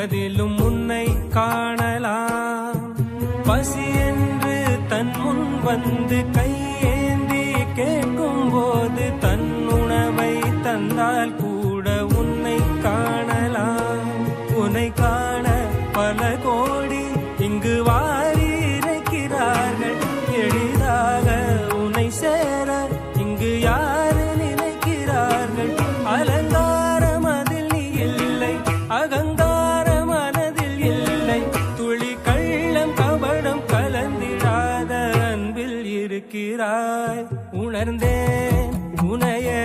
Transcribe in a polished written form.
எதிலும் உன்னை காணலாம். பசி என்று தன் முன் வந்து கையேந்தி கேட்கும் போது தன் உணவை தந்தால் கூட உன்னை காணலாம். உன்னை காண பல கோடி இங்கு வாரி இறைக்கிறார்கள். எளிதாக உன்னை சேர இங்கு யாரு நினைக்கிறார்கள். அலங்காரம் அதில் நீ இல்லை, அகங்கார மனதில் இல்லை. துளி கள்ளம் கபடம் கலந்திடாத அன்பில் இருக்கிறாய். உணர்ந்தேன் உனையே